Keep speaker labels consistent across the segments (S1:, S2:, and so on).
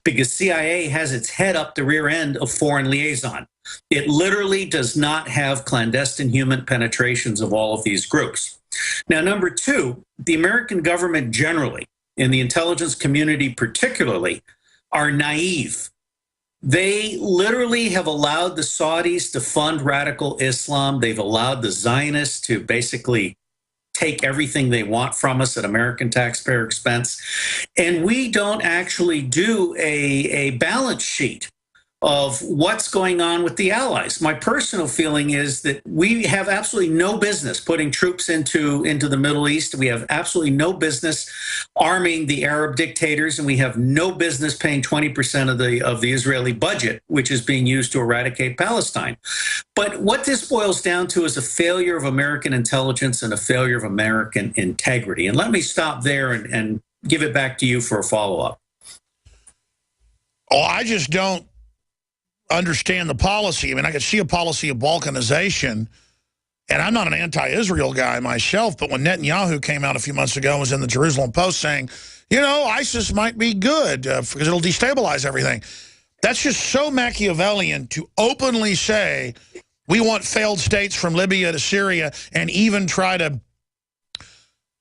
S1: because CIA has its head up the rear end of foreign liaison. It literally does not have clandestine human penetrations of all of these groups. Now, number two, the American government generally, and the intelligence community particularly, are naive. They literally have allowed the Saudis to fund radical Islam. They've allowed the Zionists to basically take everything they want from us at American taxpayer expense. And we don't actually do a balance sheet of what's going on with the allies. My personal feeling is that we have absolutely no business putting troops into the Middle East. We have absolutely no business arming the Arab dictators, and we have no business paying 20% of the Israeli budget, which is being used to eradicate Palestine. But what this boils down to is a failure of American intelligence and a failure of American integrity. And let me stop there and give it back to you for a follow-up.
S2: Oh, I just don't understand the policy. I mean, I could see a policy of balkanization, and I'm not an anti-Israel guy myself, but when Netanyahu came out a few months ago and was in the Jerusalem Post saying, you know, ISIS might be good because it'll destabilize everything. That's just so Machiavellian to openly say we want failed states from Libya to Syria and even try to,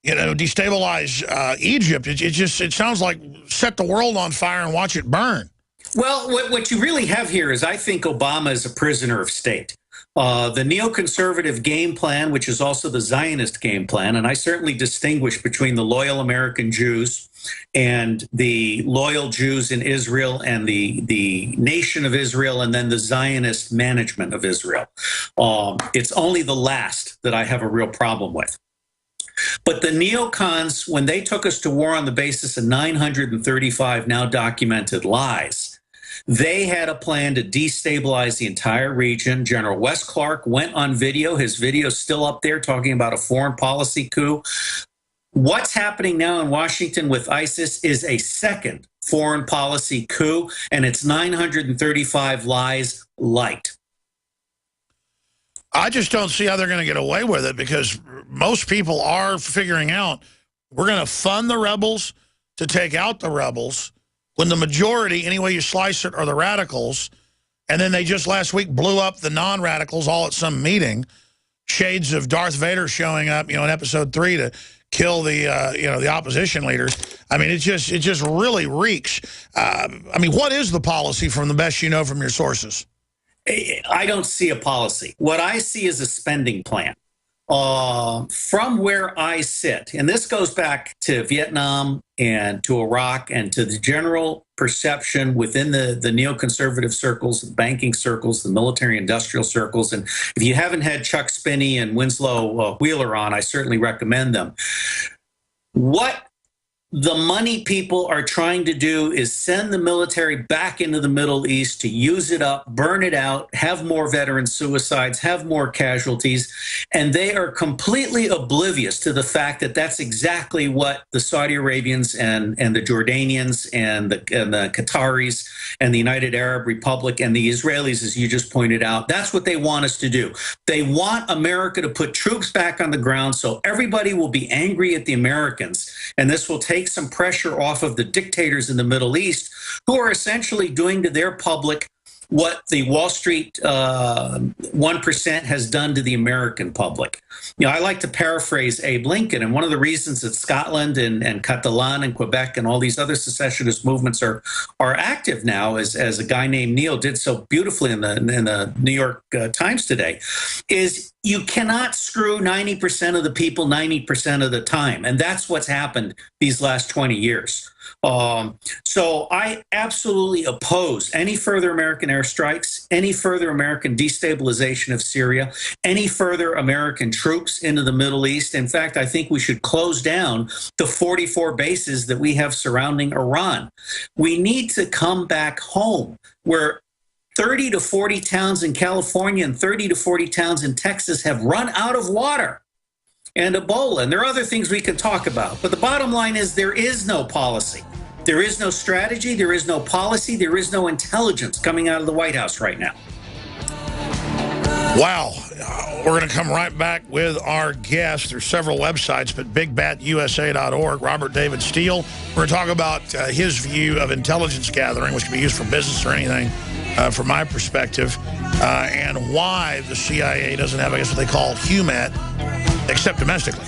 S2: you know, destabilize Egypt. It sounds like set the world on fire and watch it burn.
S1: Well, what you really have here is I think Obama is a prisoner of state. The neoconservative game plan, which is also the Zionist game plan, and I certainly distinguish between the loyal American Jews and the loyal Jews in Israel and the nation of Israel and then the Zionist management of Israel. It's only the last that I have a real problem with. But the neocons, when they took us to war on the basis of 935 now documented lies, they had a plan to destabilize the entire region. General Wes Clark went on video. His video is still up there talking about a foreign policy coup. What's happening now in Washington with ISIS is a second foreign policy coup, and it's 935 lies light.
S2: I just don't see how they're going to get away with it because most people are figuring out we're going to fund the rebels to take out the rebels when the majority, any way you slice it, are the radicals. And then they just last week blew up the non-radicals all at some meeting. Shades of Darth Vader showing up, you know, in episode 3 to kill the, you know, the opposition leaders. I mean, it just really reeks. I mean, what is the policy from the best you know from your sources?
S1: I don't see a policy. What I see is a spending plan. From where I sit, and this goes back to Vietnam and to Iraq and to the general perception within the neoconservative circles, the banking circles, the military-industrial circles, and if you haven't had Chuck Spinney and Winslow Wheeler on, I certainly recommend them. What the money people are trying to do is send the military back into the Middle East to use it up, burn it out, have more veteran suicides, have more casualties. And they are completely oblivious to the fact that that's exactly what the Saudi Arabians and the Jordanians and the Qataris and the United Arab Republic and the Israelis, as you just pointed out, that's what they want us to do. They want America to put troops back on the ground so everybody will be angry at the Americans. And this will take some pressure off of the dictators in the Middle East who are essentially doing to their public what the Wall Street 1% has done to the American public. You know, I like to paraphrase Abe Lincoln, and one of the reasons that Scotland and Catalan and Quebec and all these other secessionist movements are active now, as a guy named Neil did so beautifully in the New York Times today, is you cannot screw 90% of the people 90% of the time, and that's what's happened these last 20 years. So I absolutely oppose any further American airstrikes, any further American destabilization of Syria, any further American troops into the Middle East. In fact, I think we should close down the 44 bases that we have surrounding Iran. We need to come back home where 30 to 40 towns in California and 30 to 40 towns in Texas have run out of water and Ebola. And there are other things we can talk about. But the bottom line is there is no policy. There is no strategy. There is no policy. There is no intelligence coming out of the White House right now.
S2: Wow. We're going to come right back with our guest. There's several websites, but bigbatusa.org, Robert David Steele. We're going to talk about his view of intelligence gathering, which can be used for business or anything, from my perspective, and why the CIA doesn't have, I guess, what they call HUMAT, except domestically.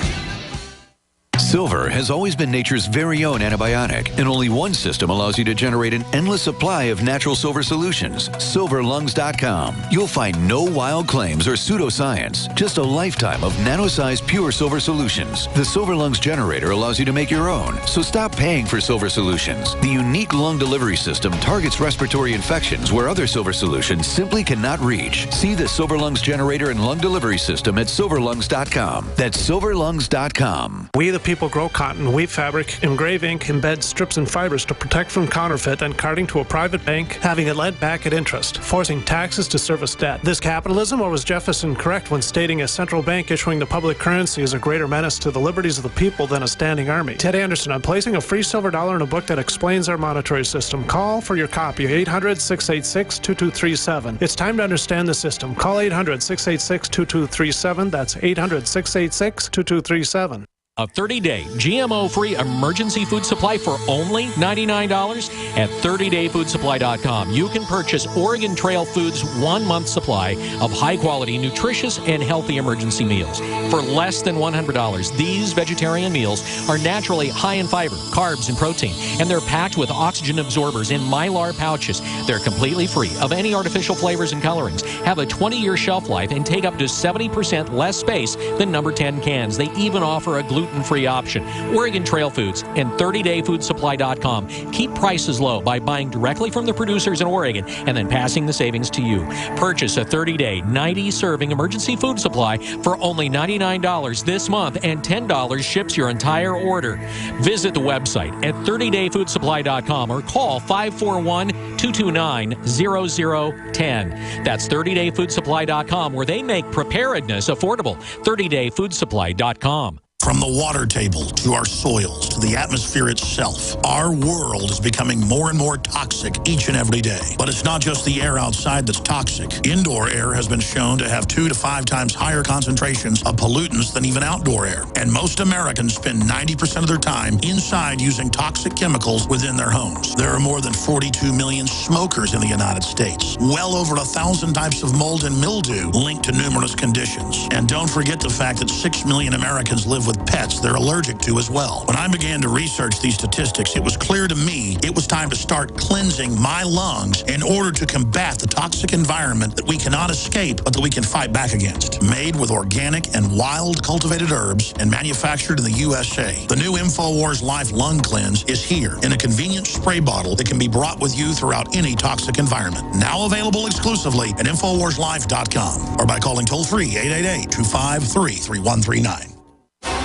S3: Silver has always been nature's very own antibiotic, and only one system allows you to generate an endless supply of natural silver solutions. SilverLungs.com. You'll find no wild claims or pseudoscience, just a lifetime of nano-sized pure silver solutions. The Silver Lungs generator allows you to make your own, so stop paying for silver solutions. The unique lung delivery system targets respiratory infections where other silver solutions simply cannot reach. See the Silver Lungs generator and lung delivery system at SilverLungs.com. That's SilverLungs.com.
S4: We the people grow cotton, weave fabric, engrave ink, embed strips and fibers to protect from counterfeit and carting to a private bank, having it lent back at interest, forcing taxes to service debt. This capitalism, or was Jefferson correct when stating a central bank issuing the public currency is a greater menace to the liberties of the people than a standing army? Ted Anderson, I'm placing a free silver dollar in a book that explains our monetary system. Call for your copy, 800-686-2237. It's time to understand the system. Call 800-686-2237. That's 800-686-2237.
S5: A 30-day GMO-free emergency food supply for only $99 at 30dayfoodsupply.com. You can purchase Oregon Trail Foods' 1-month supply of high-quality, nutritious, and healthy emergency meals. For less than $100, these vegetarian meals are naturally high in fiber, carbs, and protein, and they're packed with oxygen absorbers in Mylar pouches. They're completely free of any artificial flavors and colorings, have a 20-year shelf life, and take up to 70% less space than number 10 cans. They even offer a gluten-free option. Oregon Trail Foods and 30dayfoodsupply.com keep prices low by buying directly from the producers in Oregon and then passing the savings to you. Purchase a 30-day, 90-serving emergency food supply for only $99 this month, and $10 ships your entire order. Visit the website at 30dayfoodsupply.com or call 541-229-0010. That's 30dayfoodsupply.com, where they make preparedness affordable. 30dayfoodsupply.com.
S2: From the water table to our soils to the atmosphere itself, our world is becoming more and more toxic each and every day. But it's not just the air outside that's toxic. Indoor air has been shown to have 2 to 5 times higher concentrations of pollutants than even outdoor air. And most Americans spend 90% of their time inside using toxic chemicals within their homes. There are more than 42 million smokers in the United States. Well over 1,000 types of mold and mildew linked to numerous conditions. And don't forget the fact that 6 million Americans live with pets they're allergic to as well. When I began to research these statistics, it was clear to me it was time to start cleansing my lungs in order to combat the toxic environment that we cannot escape, but that we can fight back against. Made with organic and wild cultivated herbs and manufactured in the USA, the new InfoWars Life Lung Cleanse is here in a convenient spray bottle that can be brought with you throughout any toxic environment. Now available exclusively at InfoWarsLife.com or by calling toll-free 888-253-3139.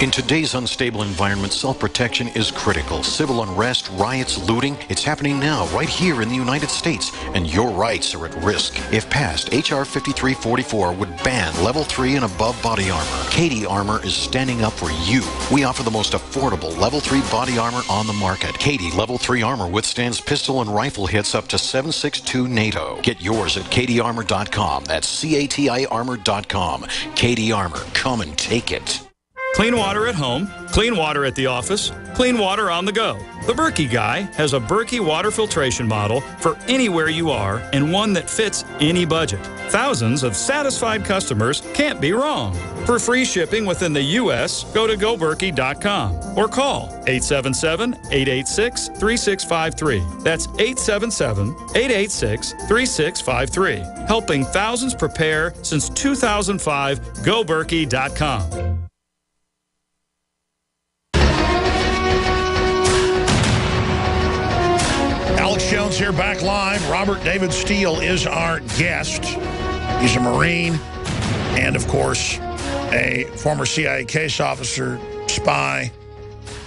S6: In today's unstable environment, self-protection is critical. Civil unrest, riots, looting, it's happening now right here in the United States, and your rights are at risk. If passed, H.R. 5344 would ban Level 3 and above body armor. Cady Armor is standing up for you. We offer the most affordable Level 3 body armor on the market. Cady Level 3 armor withstands pistol and rifle hits up to 7.62 NATO. Get yours at CadyArmor.com. That's CATI Armor.com. Cady Armor. Come and take it.
S7: Clean water at home, clean water at the office, clean water on the go. The Berkey Guy has a Berkey water filtration model for anywhere you are and one that fits any budget. Thousands of satisfied customers can't be wrong. For free shipping within the U.S., go to goberkey.com or call 877-886-3653. That's 877-886-3653. Helping thousands prepare since 2005, goberkey.com.
S2: Alex Jones here, back live. Robert David Steele is our guest. He's a Marine and, of course, a former CIA case officer, spy,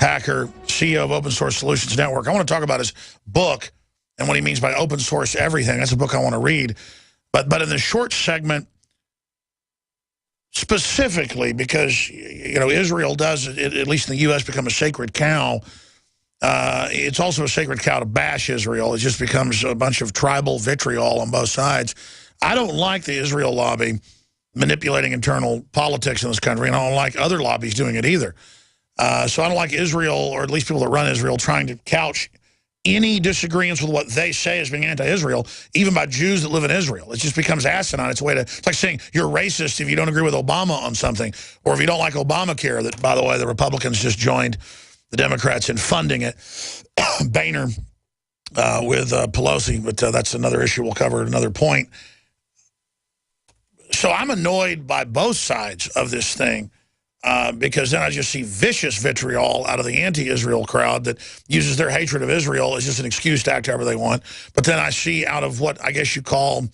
S2: hacker, CEO of Open Source Solutions Network. I want to talk about his book and what he means by open source everything. That's a book I want to read. But in the short segment, specifically because, you know, Israel does, at least in the U.S., become a sacred cow. It's also a sacred cow to bash Israel. It just becomes a bunch of tribal vitriol on both sides. I don't like the Israel lobby manipulating internal politics in this country, and I don't like other lobbies doing it either. So I don't like Israel, or at least people that run Israel, trying to couch any disagreements with what they say as being anti-Israel, even by Jews that live in Israel. It just becomes asinine. It's a way to, it's like saying you're racist if you don't agree with Obama on something, or if you don't like Obamacare, that, by the way, the Republicans just joined the Democrats in funding it. Boehner with Pelosi, but that's another issue we'll cover at another point. So I'm annoyed by both sides of this thing. Because then I just see vicious vitriol out of the anti-Israel crowd that uses their hatred of Israel as just an excuse to act however they want. But then I see out of what I guess you call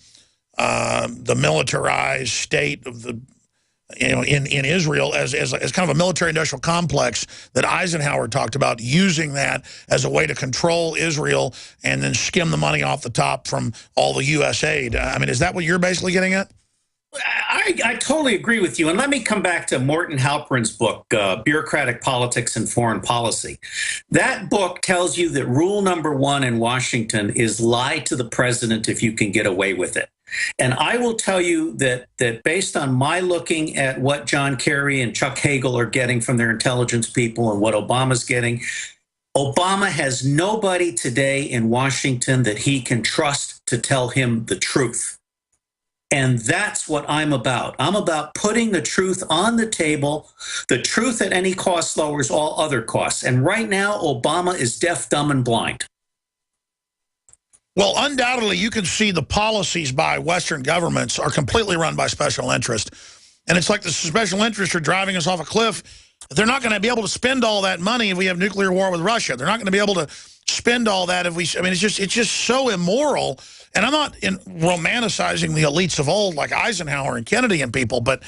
S2: the militarized state of the, in Israel as kind of a military-industrial complex that Eisenhower talked about, using that as a way to control Israel and then skim the money off the top from all the U.S. aid. I mean, is that what you're basically getting at?
S1: I totally agree with you. And let me come back to Morton Halperin's book, Bureaucratic Politics and Foreign Policy. That book tells you that rule number one in Washington is lie to the president if you can get away with it. And I will tell you that based on my looking at what John Kerry and Chuck Hagel are getting from their intelligence people and what Obama's getting, Obama has nobody today in Washington that he can trust to tell him the truth. And that's what I'm about. I'm about putting the truth on the table. The truth at any cost lowers all other costs. And right now, Obama is deaf, dumb, and blind.
S2: Well, undoubtedly, you can see the policies by Western governments are completely run by special interest. And it's like the special interests are driving us off a cliff. They're not going to be able to spend all that money if we have nuclear war with Russia. They're not going to be able to spend all that if we, I mean, it's just so immoral. And I'm not romanticizing the elites of old like Eisenhower and Kennedy and people, but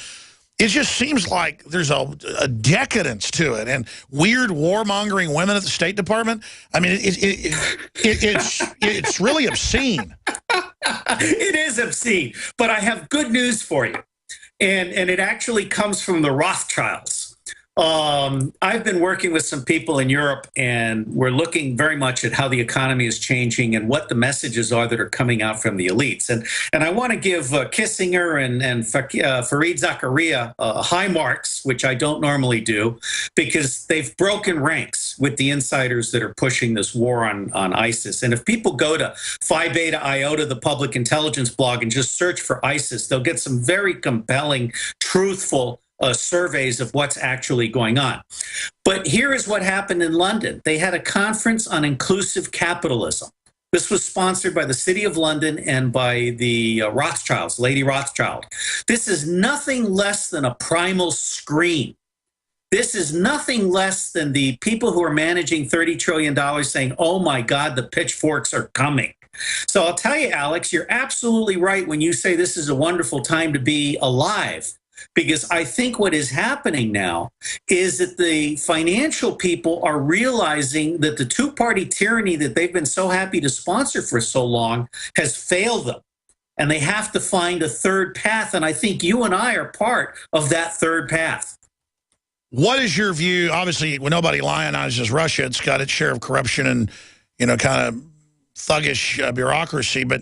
S2: it just seems like there's a decadence to it, and weird warmongering women at the State Department. I mean, it's really obscene.
S1: It is obscene, but I have good news for you, and it actually comes from the Rothschilds. I've been working with some people in Europe, and we're looking very much at how the economy is changing and what the messages are that are coming out from the elites. And I want to give Kissinger and Fareed Zakaria high marks, which I don't normally do, because they've broken ranks with the insiders that are pushing this war on ISIS. And if people go to Phi Beta Iota, the public intelligence blog, and just search for ISIS, they'll get some very compelling, truthful surveys of what's actually going on. But here is what happened in London. They had a conference on inclusive capitalism. This was sponsored by the City of London and by the Rothschilds, Lady Rothschild. This is nothing less than a primal scream. This is nothing less than the people who are managing $30 trillion saying, oh my God, the pitchforks are coming. So I'll tell you, Alex, you're absolutely right when you say this is a wonderful time to be alive. Because I think what is happening now is that the financial people are realizing that the two-party tyranny that they've been so happy to sponsor for so long has failed them. And they have to find a third path. And I think you and I are part of that third path.
S2: What is your view? Obviously, when nobody lionizes Russia, it's got its share of corruption and, kind of thuggish bureaucracy. But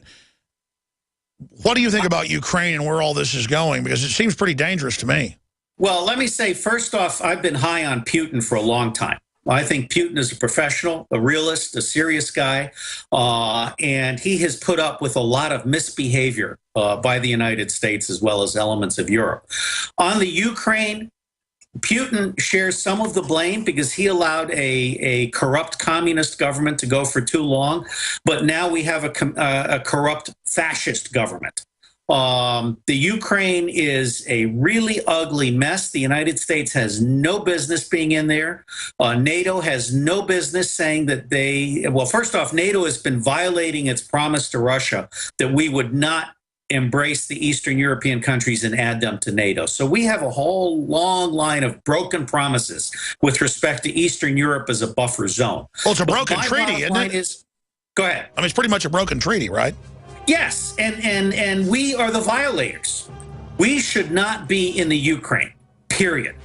S2: what do you think about Ukraine and where all this is going? Because it seems pretty dangerous to me.
S1: Well, let me say, first off, I've been high on Putin for a long time. I think Putin is a professional, a realist, a serious guy, and he has put up with a lot of misbehavior by the United States as well as elements of Europe. On the Ukraine, Putin shares some of the blame because he allowed a corrupt communist government to go for too long, but now we have a corrupt fascist government. The Ukraine is a really ugly mess. The United States has no business being in there. NATO has no business saying that well, first off, NATO has been violating its promise to Russia that we would not embrace the Eastern European countries and add them to NATO. So we have a whole long line of broken promises with respect to Eastern Europe as a buffer zone.
S2: Well, it's a broken treaty, isn't it?
S1: Go ahead.
S2: I mean, it's pretty much a broken treaty, right?
S1: Yes, and we are the violators. We should not be in the Ukraine, period.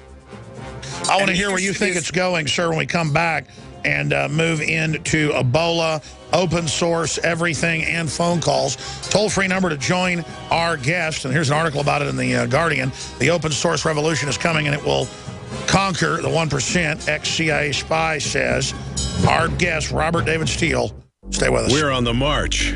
S2: I want to hear where you think it's going, sir, when we come back. and move into Ebola, open source, everything, and phone calls. Toll-free number to join our guest, and here's an article about it in the Guardian. The open source revolution is coming, and it will conquer the 1%, ex-CIA spy says. Our guest, Robert David Steele. Stay with us.
S8: We're on the march.